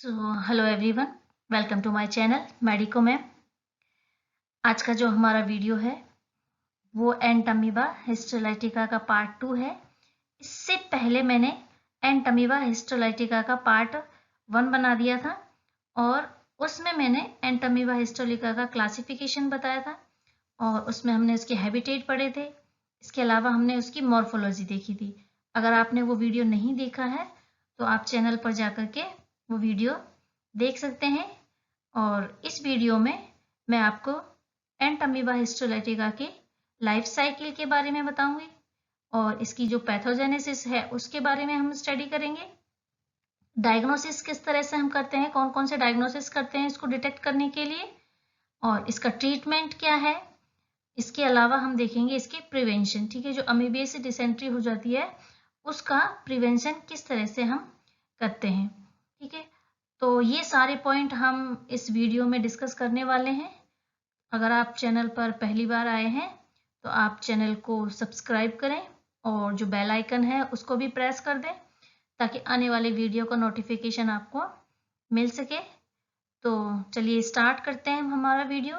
So hello everyone, welcome to my channel medico ma'am. आज का जो हमारा वीडियो है वो एंटमीबा हिस्टोलाइटिका का पार्ट 2 है। इससे पहले मैंने एंटमीबा हिस्टोलाइटिका का पार्ट 1 बना दिया था और उसमें मैंने एंटमीबा हिस्टोलाइटिका का क्लासिफिकेशन बताया था और उसमें हमने उसके हैबिटेट पढ़े थे। इसके अलावा हमने उसकी मॉर्फोलॉजी देखी थी। अगर आपने वो वीडियो नहीं देखा है तो आप चैनल पर जाकर के वो वीडियो देख सकते हैं। और इस वीडियो में मैं आपको एंटमीबा हिस्टोलाइटिका के लाइफ साइकिल के बारे में बताऊंगी और इसकी जो पैथोजेनेसिस है उसके बारे में हम स्टडी करेंगे। डायग्नोसिस किस तरह से हम करते हैं, कौन कौन से डायग्नोसिस करते हैं इसको डिटेक्ट करने के लिए, और इसका ट्रीटमेंट क्या है। इसके अलावा हम देखेंगे इसके प्रिवेंशन, ठीक है, जो अमीबिया से डिसेंट्री हो जाती है उसका प्रिवेंशन किस तरह से हम करते हैं, ठीक है। तो ये सारे पॉइंट हम इस वीडियो में डिस्कस करने वाले हैं। अगर आप चैनल पर पहली बार आए हैं तो आप चैनल को सब्सक्राइब करें और जो बेल आइकन है उसको भी प्रेस कर दें ताकि आने वाले वीडियो का नोटिफिकेशन आपको मिल सके। तो चलिए स्टार्ट करते हैं हमारा वीडियो।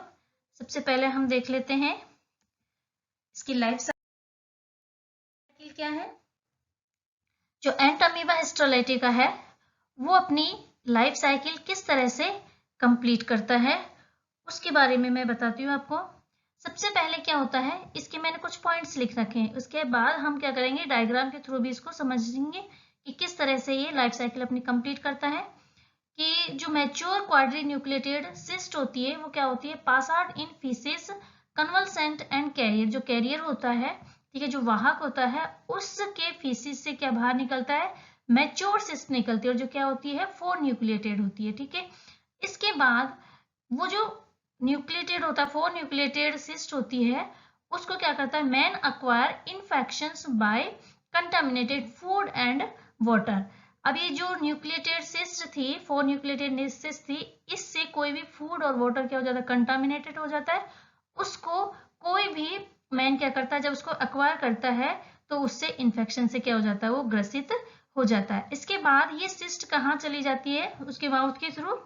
सबसे पहले हम देख लेते हैं इसकी लाइफ साइकिल क्या है। जो एंटमीबा हिस्टोलाइटिका है वो अपनी लाइफ साइकिल किस तरह से कंप्लीट करता है उसके बारे में मैं बताती हूँ आपको। सबसे पहले क्या होता है, इसके मैंने कुछ पॉइंट्स लिख रखे हैं, उसके बाद हम क्या करेंगे डायग्राम के थ्रू भी इसको समझेंगे कि किस तरह से ये लाइफ साइकिल अपनी कंप्लीट करता है। कि जो मैच्योर क्वाड्री न्यूक्लिएटेड सिस्ट होती है वो क्या होती है, pass out in faeces convalescent and carrier. जो कैरियर होता है, ठीक है, जो वाहक होता है उसके फीसिस से क्या बाहर निकलता है, मैच्योर सिस्ट निकलती है और जो क्या होती है 4 न्यूक्लिएटेड होती है, ठीक है। इसके बाद वो जो न्यूक्लिएटेड होता है 4 न्यूक्लिएटेड सिस्ट होती है उसको क्या करता है, man acquire infections by contaminated food and water. अब ये जो न्यूक्लिएटेड सिस्ट थी 4 न्यूक्लिएटेड सिस्ट थी, इससे कोई भी फूड और वाटर क्या हो जाता है, कंटामिनेटेड हो जाता है। उसको कोई भी मैन क्या करता है, जब उसको अक्वायर करता है तो उससे इन्फेक्शन से क्या हो जाता है, वो ग्रसित हो जाता है। इसके बाद ये सिस्ट कहाँ चली जाती है, उसके माउथ के through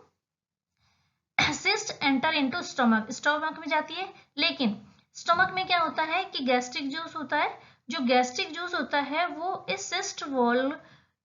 cyst enter into stomach, stomach में जाती है। लेकिन स्टमक में क्या होता है कि गैस्ट्रिक जूस होता है, जो गैस्ट्रिक जूस होता है वो इस सिस्ट वॉल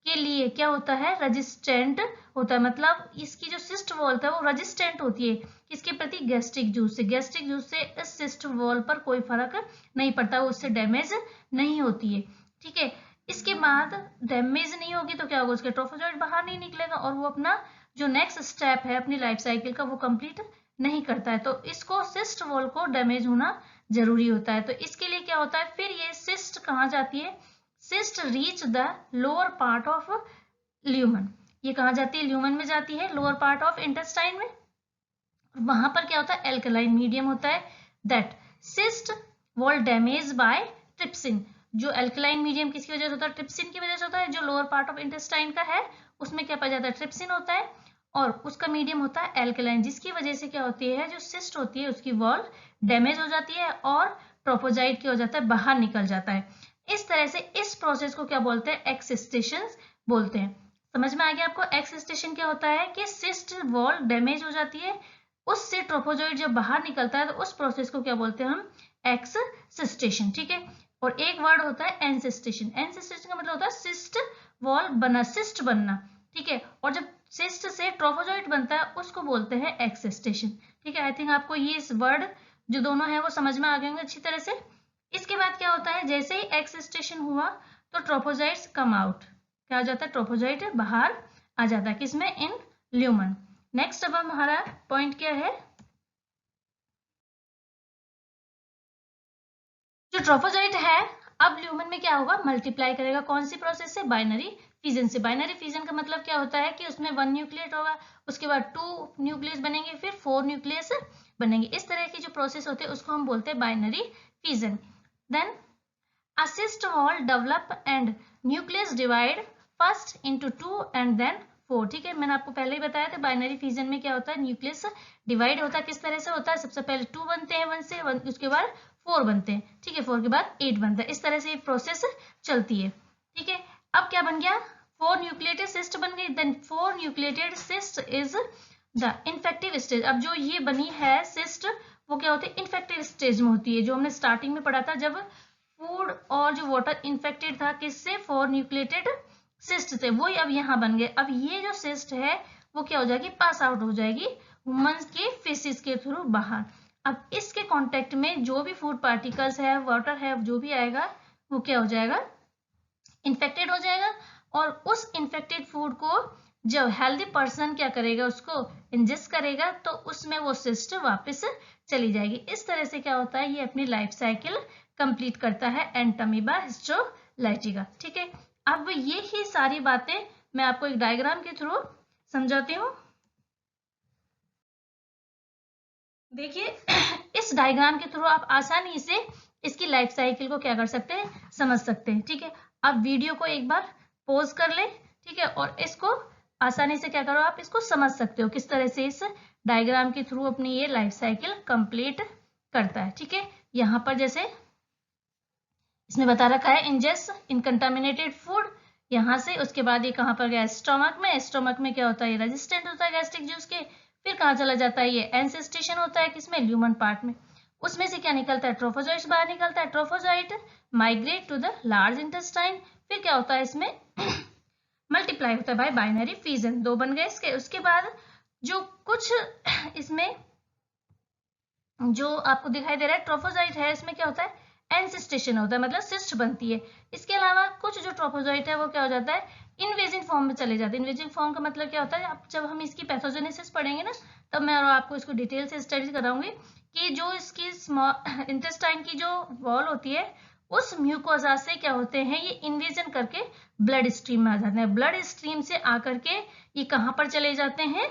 के लिए क्या होता है, रेजिस्टेंट होता है। मतलब इसकी जो सिस्ट वॉल था वो रेजिस्टेंट होती है किसके प्रति, गैस्ट्रिक जूस से। गैस्ट्रिक जूस से इस सिस्ट वॉल पर कोई फर्क नहीं पड़ता, वो उससे डैमेज नहीं होती है, ठीक है। इसके बाद डैमेज नहीं होगी तो क्या होगा, उसके ट्रोफोजोइड बाहर नहीं निकलेगा और वो अपना जो नेक्स्ट स्टेप है अपनी लाइफ साइकिल का वो कंप्लीट नहीं करता है। तो इसको सिस्ट वॉल को डैमेज होना जरूरी होता है। तो इसके लिए क्या होता है, फिर ये सिस्ट कहाँ जाती है, cyst reach the lower part of lumen. ये कहाँ जाती है, ल्यूमन में जाती है, लोअर पार्ट ऑफ इंटेस्टाइन में। वहां पर क्या होता है, एल्कलाइन मीडियम होता है। That cyst wall damage bye trypsin. जो एल्कलाइन मीडियम किसकी वजह से होता है, ट्रिप्सिन की वजह से होता है। जो लोअर पार्ट ऑफ इंटेस्टाइन का है उसमें क्या पाया जाता है, ट्रिप्सिन होता है और उसका मीडियम होता है एल्कलाइन, जिसकी वजह से क्या होती है, जो सिस्ट होती है उसकी वॉल डैमेज हो जाती है और ट्रोपोजाइट क्या हो जाता है, बाहर निकल जाता है। इस तरह से इस प्रोसेस को क्या बोलते हैं, एक्सिस्टेशन बोलते हैं। समझ में आ गया आपको। एक्सिस्टेशन क्या होता है कि सिस्ट वॉल डैमेज हो जाती है, उससे ट्रोपोजोइड जब बाहर निकलता है तो उस प्रोसेस को क्या बोलते हैं हम, एक्सिस्टेशन, ठीक है। और एक वर्ड होता है एनसिस्टेशन। एनसिस्टेशन का मतलब होता है सिस्ट वॉल बना, सिस्ट बनना, ठीक है। और जब सिस्ट से ट्रोपोजोइड बनता है उसको बोलते हैं एक्सिस्टेशन, ठीक है। आई थिंक आपको ये इस वर्ड जो दोनों है वो समझ में आ गए होंगे अच्छी तरह से। इसके बाद क्या होता है, जैसे ही एक्सिस्टेशन हुआ तो ट्रोपोजाइट्स कम आउट, क्या हो जाता है, ट्रोपोजाइट बाहर आ जाता है, किसमें, इन ल्यूमन। नेक्स्ट अब हमारा पॉइंट क्या है, जो ट्रोफोजाइट है अब ल्यूमन में क्या होगा, मल्टीप्लाई करेगा। कौन सी प्रोसेस से, बाइनरी फिजन से। बाइनरी फिजन का मतलब क्या होता है कि उसमें 1 न्यूक्लियस होगा, उसके बाद 2 न्यूक्लियस बनेंगे, फिर 4 न्यूक्लियस बनेंगे। इस तरह की जो प्रोसेस होते हैं उसको हम बोलते हैं binary fission. Then a cyst wall develop and nucleus divide first into 2 and then 4, ठीक है। मैंने आपको पहले ही बताया था बाइनरी फिजन में क्या होता है, न्यूक्लियस डिवाइड होता है। किस तरह से होता है, सबसे पहले 2 बनते हैं 1 से, उसके बाद 4 बनते हैं, ठीक है, 4 के बाद 8 बनता है। इस तरह से ये प्रोसेस चलती है, ठीक है। अब क्या बन गया, 4 न्यूक्लिएटेड सिस्ट बन गई, then 4 nucleated cyst is the infective stage. अब जो ये बनी है सिस्ट वो क्या होती है, इन्फेक्टिव स्टेज में होती है, जो हमने स्टार्टिंग में पढ़ा था जब फूड और जो वाटर इन्फेक्टेड था किससे, 4 न्यूक्लिएटेड सिस्ट थे, वही अब यहाँ बन गए। अब ये जो सिस्ट है वो क्या हो जाएगी, पास आउट हो जाएगी वुमेन्स के फेसिस के थ्रू बाहर। अब इसके कांटेक्ट में जो भी फूड पार्टिकल्स है, वाटर है, जो भी आएगा वो क्या हो जाएगा, इन्फेक्टेड हो जाएगा। और उस इन्फेक्टेड फूड को जब हेल्दी पर्सन क्या करेगा, उसको इंजेस्ट करेगा, तो उसमें वो सिस्ट वापस चली जाएगी। इस तरह से क्या होता है, ये अपनी लाइफ साइकिल कंप्लीट करता है एंटामीबा हिस्टोलाइटिका। ठीक है, अब ये ही सारी बातें मैं आपको एक डायग्राम के थ्रू समझाती हूँ। देखिए इस डायग्राम के थ्रू आप आसानी से इसकी लाइफ साइकिल को क्या कर सकते हैं, समझ सकते हैं। ठीक है, आप वीडियो को एक बार पॉज कर ले, ठीक है, और इसको आसानी से क्या करो, आप इसको समझ सकते हो किस तरह से इस डायग्राम के थ्रू अपनी ये लाइफ साइकिल कंप्लीट करता है। ठीक है, यहाँ पर जैसे इसमें बता रखा है इंजेस्ट इनकंटामिनेटेड फूड, यहाँ से उसके बाद ये कहाँ पर गया, स्टोमक में। स्टोमक में क्या होता है, ये रेजिस्टेंट होता है गैस्ट्रिक जूस के। फिर कहाँ चला जाता है, ये एंसेस्टेशन होता है किसमें, ल्यूमन पार्ट में। उसमें से क्या निकलता है, ट्रोफोजोइट्स बाहर निकलता है। Trophozoite migrate to the large intestine. फिर क्या होता है इसमें मल्टीप्लाई होता है बाय बाइनरी फिजन, 2 बन गए इसके। उसके बाद जो कुछ इसमें जो आपको दिखाई दे रहा है ट्रोफोजाइट है, इसमें क्या होता है, एंसिस्टेशन होता है, मतलब सिस्ट बनती है। इसके अलावा कुछ जो ट्रोफोजाइट है वो क्या हो जाता है, इन्वेजिव फॉर्म में चले जाते हैं। इन्वेजिव फॉर्म का मतलब क्या होता है, अब जब हम इसकी पैथोजेनेसिस पढ़ेंगे ना, तब मैं आपको इसको डिटेल से स्टडी कराऊंगी कि जो इसकी इंटेस्टाइन की जो वॉल होती है, उस म्यूकोजा से क्या होते हैं, ये इन्वेजन करके ब्लड स्ट्रीम में आ जाते हैं। ब्लड स्ट्रीम से आकर के ये कहाँ पर चले जाते हैं,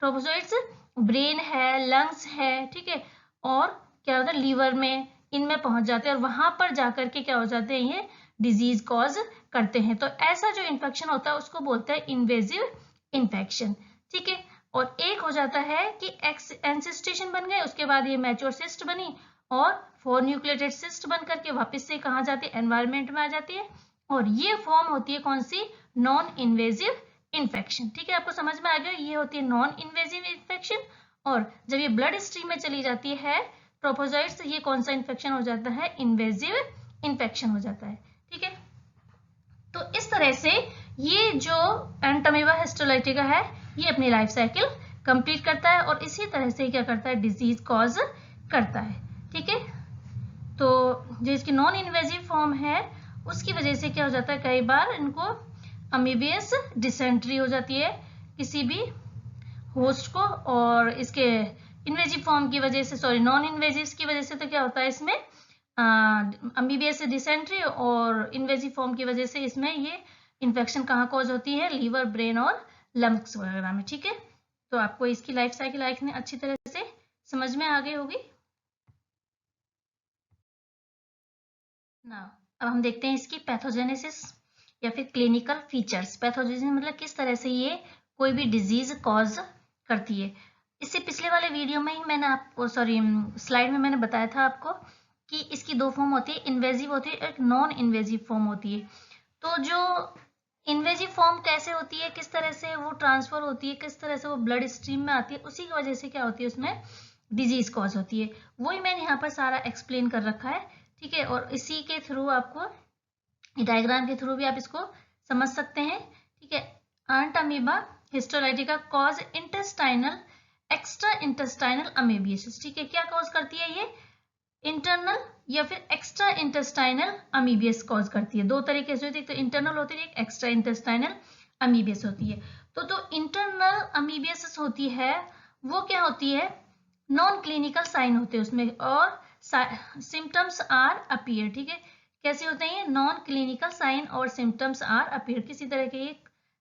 ट्रोफोजाइट्स ब्रेन है, लंग्स है, ठीक है, और क्या होता है लीवर में, इनमें पहुंच जाते हैं और वहां पर जाकर के क्या हो जाते हैं, ये डिजीज कॉज करते हैं। तो ऐसा जो इन्फेक्शन होता है उसको बोलते हैं इन्वेजिव इन्फेक्शन। ठीक है, और एक हो जाता है कि एंसिस्टेशन बन गए, उसके बाद ये मैच्योर सिस्ट बनी और 4 न्यूक्लिएटेड सिस्ट बन करके वापस से कहाँ जाती है, एनवायरमेंट में आ जाती है। और ये फॉर्म होती है कौन सी, नॉन इन्वेजिव इन्फेक्शन। ठीक है, आपको समझ में आ गया, ये होती है नॉन इन्वेजिव इन्फेक्शन। और जब ये ब्लड स्ट्रीम में चली जाती है ट्रोफोजाइट्स, ये कौन सा इन्फेक्शन हो जाता है, इन्वेजिव इन्फेक्शन हो जाता है। ठीक है, तो इस तरह से ये जो एंटामीबा हिस्टोलाइटिका है, ये अपनी लाइफ साइकिल कंप्लीट करता है और इसी तरह से क्या करता है, डिजीज कॉज करता है। ठीक है, तो जो इसकी नॉन इन्वेजिव फॉर्म है उसकी वजह से क्या हो जाता है, कई बार इनको अमीबियस डिसेंट्री हो जाती है किसी भी होस्ट को, और इसके इन्वेजिव फॉर्म की वजह से, सॉरी नॉन इन्वेजिव की वजह से तो क्या होता है इसमें अमीबियस डिसेंट्री, और इन्वेजिव फॉर्म की वजह से इसमें ये इन्फेक्शन कहाँ कॉज होती है, लीवर, ब्रेन और लंग्स वगैरह में। ठीक है, तो आपको इसकी लाइफ साइकिल अच्छी तरह से समझ में आ गई होगी ना। अब हम देखते हैं इसकी पैथोजेनेसिस या फिर क्लिनिकल फीचर्स। पैथोजेनेसिस मतलब किस तरह से ये कोई भी डिजीज कॉज करती है। इससे पिछले वाले वीडियो में ही मैंने आपको, सॉरी स्लाइड में मैंने बताया था आपको कि इसकी 2 फॉर्म होती है, इन्वेजिव होती है, एक नॉन इन्वेजिव फॉर्म होती है। तो जो इन्वेजिव फॉर्म कैसे होती है, किस तरह से वो ट्रांसफर होती है, किस तरह से वो ब्लड स्ट्रीम में आती है, उसी की वजह से क्या होती है उसमें डिजीज कॉज होती है। वही मैंने यहाँ पर सारा एक्सप्लेन कर रखा है। ठीक है, और इसी के थ्रू आपको डायग्राम के थ्रू भी आप इसको समझ सकते हैं। ठीक है, Entamoeba histolytica cause intestinal extra intestinal amoebiasis. ठीक है, क्या कॉज करती है ये, इंटरनल या फिर एक्स्ट्रा इंटेस्टाइनल अमीबियस कॉज करती है। 2 तरीके से होती है, तो इंटरनल होती है, एक एक्स्ट्रा इंटेस्टाइनल अमीबियस होती है। तो इंटरनल अमीबियसिस होती है वो क्या होती है, नॉन क्लिनिकल साइन होते हैं उसमें और सिम्टम्स आर अपीयर। ठीक है, कैसे होते हैं, नॉन क्लिनिकल साइन और सिम्टम्स आर अपीयर, किसी तरह के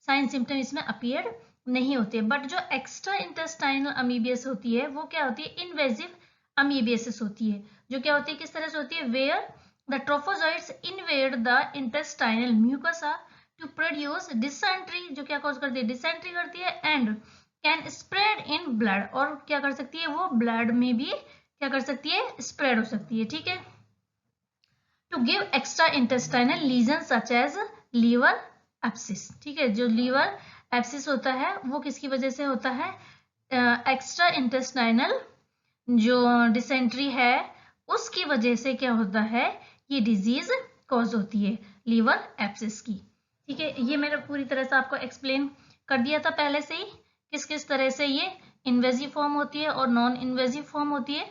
साइन सिम्टम इसमें अपीयर नहीं होते। बट जो एक्स्ट्रा इंटेस्टाइनल अमीबियस होती है वो क्या होती है, इन्वेजिव अमीबियसिस होती है, जो क्या होती है, किस तरह से होती है, where the trophozoites invade the intestinal mucosa to produce dysentery, जो क्या कॉज करती है, डिसेंट्री करती है, and can spread in blood, और क्या कर सकती है वो ब्लड में भी क्या कर सकती है, स्प्रेड हो सकती है। ठीक है, to give extra intestinal lesion such as liver, abscess. ठीक है, जो लीवर एब्सिस होता है वो किसकी वजह से होता है? एक्स्ट्रा इंटेस्टाइनल जो डिसेंट्री है उसकी वजह से क्या होता है, ये डिजीज कॉज होती है लीवर एब्सिस की। ठीक है, ये मैंने पूरी तरह से आपको एक्सप्लेन कर दिया था पहले से ही किस किस तरह से ये इन्वेजिव फॉर्म होती है और नॉन इन्वेजिव फॉर्म होती है।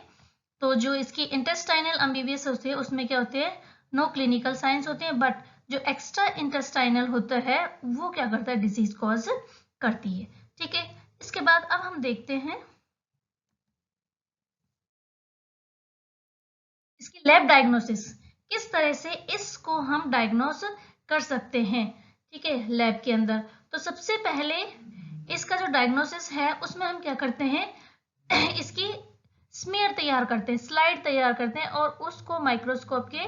तो जो इसकी इंटेस्टाइनल अमीबियस होती है उसमें क्या होते हैं, नो क्लिनिकल साइंस होते हैं, बट जो एक्स्ट्रा इंटेस्टाइनल होता है वो क्या करता है, डिजीज कॉज करती है। ठीक है, इसके बाद अब हम देखते हैं इसकी लैब डायग्नोसिस, किस तरह से इसको हम डायग्नोस कर सकते हैं। ठीक है, लैब के अंदर तो सबसे पहले इसका जो डायग्नोसिस है उसमें हम क्या करते हैं, इसकी स्मीयर तैयार करते हैं, स्लाइड तैयार करते हैं और उसको माइक्रोस्कोप के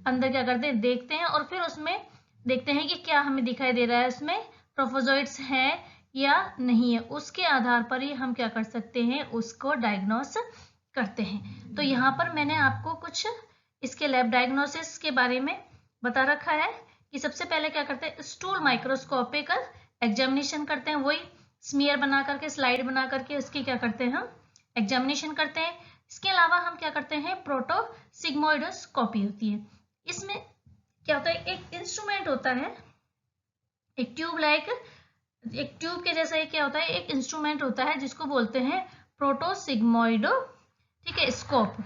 अंदर क्या करते हैं, देखते हैं और फिर उसमें देखते हैं कि क्या हमें दिखाई दे रहा है, उसमें ट्रोफोजोइट्स हैं या नहीं है। उसके आधार पर ही हम क्या कर सकते हैं, उसको डायग्नोस करते हैं। तो यहाँ पर मैंने आपको कुछ इसके लैब डायग्नोसिस के बारे में बता रखा है कि सबसे पहले क्या करते हैं, स्टूल माइक्रोस्कोपिकल एग्जामिनेशन करते हैं, वही स्मीयर बना करके स्लाइड बना करके उसकी क्या करते हैं, हम एग्जामिनेशन करते हैं। इसके अलावा हम क्या करते हैं, प्रोटोसिग्मोइडोस्कोपी होती है। इसमें क्या होता है, एक इंस्ट्रूमेंट होता है, एक ट्यूब के जैसा क्या होता है, एक इंस्ट्रूमेंट होता है जिसको बोलते हैं प्रोटोसिग्मोइडो, ठीक है, स्कोप।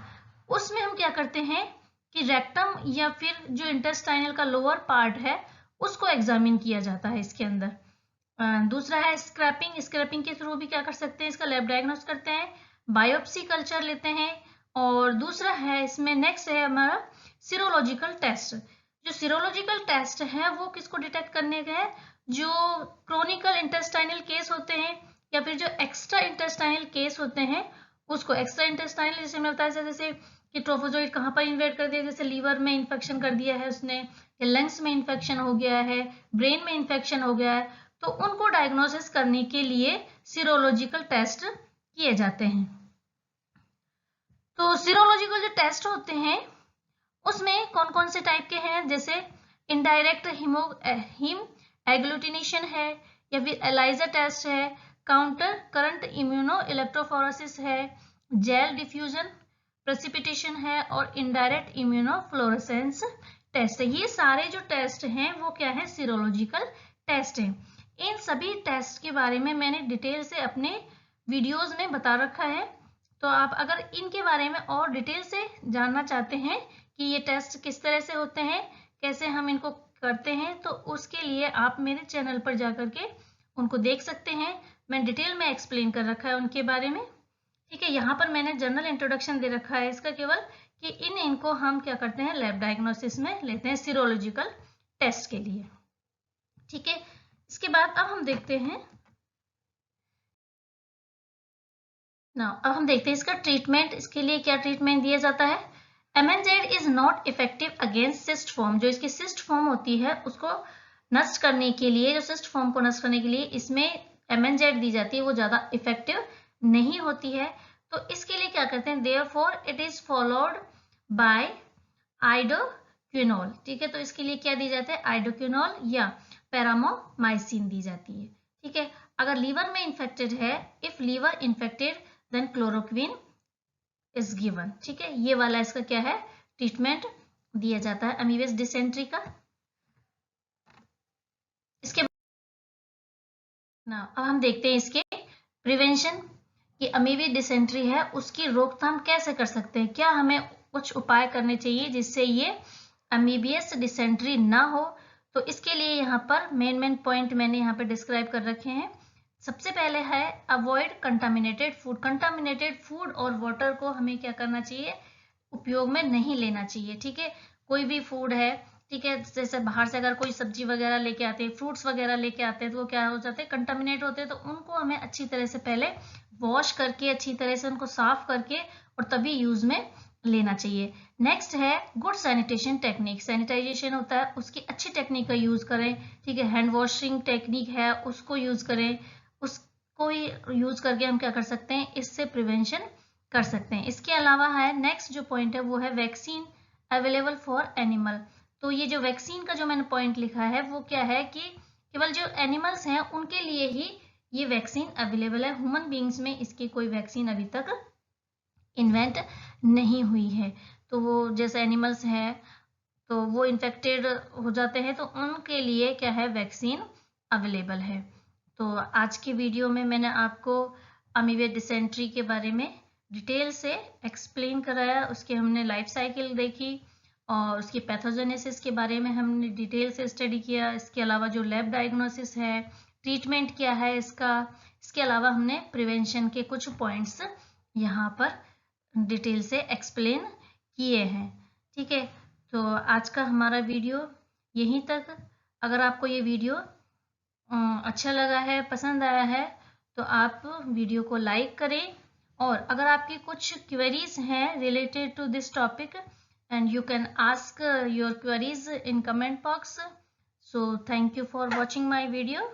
उसमें हम क्या करते हैं कि रेक्टम या फिर जो इंटेस्टाइनल का लोअर पार्ट है उसको एग्जामिन किया जाता है इसके अंदर। दूसरा है स्क्रैपिंग, स्क्रैपिंग के थ्रू भी क्या कर सकते हैं, इसका लैब डायग्नोस करते हैं। बायोप्सी कल्चर लेते हैं। और दूसरा है इसमें नेक्स्ट है हमारा सीरोलॉजिकल टेस्ट। जो सीरोलॉजिकल टेस्ट है वो किसको डिटेक्ट करने का है, जो क्रोनिकल इंटेस्टाइनल केस होते हैं या फिर जो एक्स्ट्रा इंटेस्टाइनल केस होते हैं उसको। एक्स्ट्रा इंटेस्टाइनल जैसे मैंने बताया जैसे कि ट्रोफोजोइड कहाँ पर इन्वेड कर दिया, जैसे लीवर में इन्फेक्शन कर दिया है उसने, या लंग्स में इन्फेक्शन हो गया है, ब्रेन में इन्फेक्शन हो गया है, तो उनको डायग्नोसिस करने के लिए सीरोलॉजिकल टेस्ट किए जाते हैं। तो सीरोलॉजिकल जो टेस्ट होते हैं उसमें कौन कौन से टाइप के हैं, जैसे इनडायरेक्ट हीम एग्लूटिनेशन है, या फिर एलाइजा टेस्ट है, काउंटर करंट इम्यूनो इलेक्ट्रोफोरेसिस है, जेल डिफ्यूजन प्रेसिपिटेशन है, और इनडायरेक्ट इम्यूनो फ्लोरेसेंस टेस्ट है। ये सारे जो टेस्ट हैं वो क्या है, सीरोलॉजिकल टेस्ट हैं। इन सभी टेस्ट के बारे में मैंने डिटेल से अपने वीडियोस में बता रखा है। तो आप अगर इनके बारे में और डिटेल से जानना चाहते हैं कि ये टेस्ट किस तरह से होते हैं, कैसे हम इनको करते हैं, तो उसके लिए आप मेरे चैनल पर जाकर के उनको देख सकते हैं। मैं डिटेल में एक्सप्लेन कर रखा है उनके बारे में। ठीक है, यहाँ पर मैंने जनरल इंट्रोडक्शन दे रखा है इसका केवल, कि इनको हम क्या करते हैं, लैब डायग्नोसिस में लेते हैं सीरोलॉजिकल टेस्ट के लिए। ठीक है, इसके बाद अब हम देखते हैं अब हम देखते हैं इसका ट्रीटमेंट। इसके लिए क्या ट्रीटमेंट दिया जाता है। MNZ is not effective against cyst form. जो इसकी सिस्ट फॉर्म होती है उसको नष्ट करने के लिए, जो सिस्ट फॉर्म को नष्ट करने के लिए इसमें एमएनजेड दी जाती है, वो ज्यादा इफेक्टिव नहीं होती है। तो इसके लिए क्या करते हैं, therefore it is followed by iodoquinol. ठीक है, तो इसके लिए क्या दी जाता है, आइडोक्विनोल या पैरामोमाइसिन दी जाती है। ठीक है, अगर लीवर में इन्फेक्टेड है, if liver infected then chloroquine is given. ठीक है, ये वाला इसका क्या है, ट्रीटमेंट दिया जाता है अमीबियस डिसेंट्री का। इसके अब हम देखते हैं इसके प्रिवेंशन की अमीबियस डिसेंट्री है उसकी रोकथाम कैसे कर सकते हैं, क्या हमें कुछ उपाय करने चाहिए जिससे ये अमीबियस डिसेंट्री ना हो। तो इसके लिए यहाँ पर मेन पॉइंट मैंने यहाँ पे डिस्क्राइब कर रखे हैं। सबसे पहले है avoid contaminated food. Contaminated food और वाटर को हमें क्या करना चाहिए, उपयोग में नहीं लेना चाहिए। ठीक है, कोई भी फूड है, ठीक है, जैसे बाहर से अगर कोई सब्जी वगैरह लेके आते हैं, फ्रूट्स वगैरह लेके आते हैं, तो वो क्या हो जाते हैं, कंटामिनेट होते हैं। तो उनको हमें अच्छी तरह से पहले वॉश करके, अच्छी तरह से उनको साफ करके और तभी यूज में लेना चाहिए। नेक्स्ट है गुड सैनिटेशन टेक्निक। सैनिटाइजेशन होता है उसकी अच्छी टेक्निक का यूज करें। ठीक है, हैंड वॉशिंग टेक्निक है उसको यूज करें, उसको यूज करके हम क्या कर सकते हैं, इससे प्रिवेंशन कर सकते हैं। इसके अलावा है नेक्स्ट जो पॉइंट है वो है वैक्सीन अवेलेबल फॉर एनिमल। तो ये जो वैक्सीन का जो मैंने पॉइंट लिखा है वो क्या है कि केवल जो एनिमल्स हैं उनके लिए ही ये वैक्सीन अवेलेबल है। ह्यूमन बींग्स में इसकी कोई वैक्सीन अभी तक इन्वेंट नहीं हुई है। तो वो जैसे एनिमल्स हैं तो वो इन्फेक्टेड हो जाते हैं, तो उनके लिए क्या है, वैक्सीन अवेलेबल है। तो आज की वीडियो में मैंने आपको अमीबिया डिसेंट्री के बारे में डिटेल से एक्सप्लेन कराया, उसके हमने लाइफ साइकिल देखी और उसकी पैथोजेनेसिस के बारे में हमने डिटेल से स्टडी किया। इसके अलावा जो लैब डायग्नोसिस है, ट्रीटमेंट क्या है इसका, इसके अलावा हमने प्रिवेंशन के कुछ पॉइंट्स यहाँ पर डिटेल से एक्सप्लेन किए हैं। ठीक है, तो आज का हमारा वीडियो यहीं तक। अगर आपको ये वीडियो अच्छा लगा है, पसंद आया है, तो आप वीडियो को लाइक करें। और अगर आपकी कुछ क्वेरीज हैं related to this topic, and you can ask your queries in comment box. So thank you for watching my video.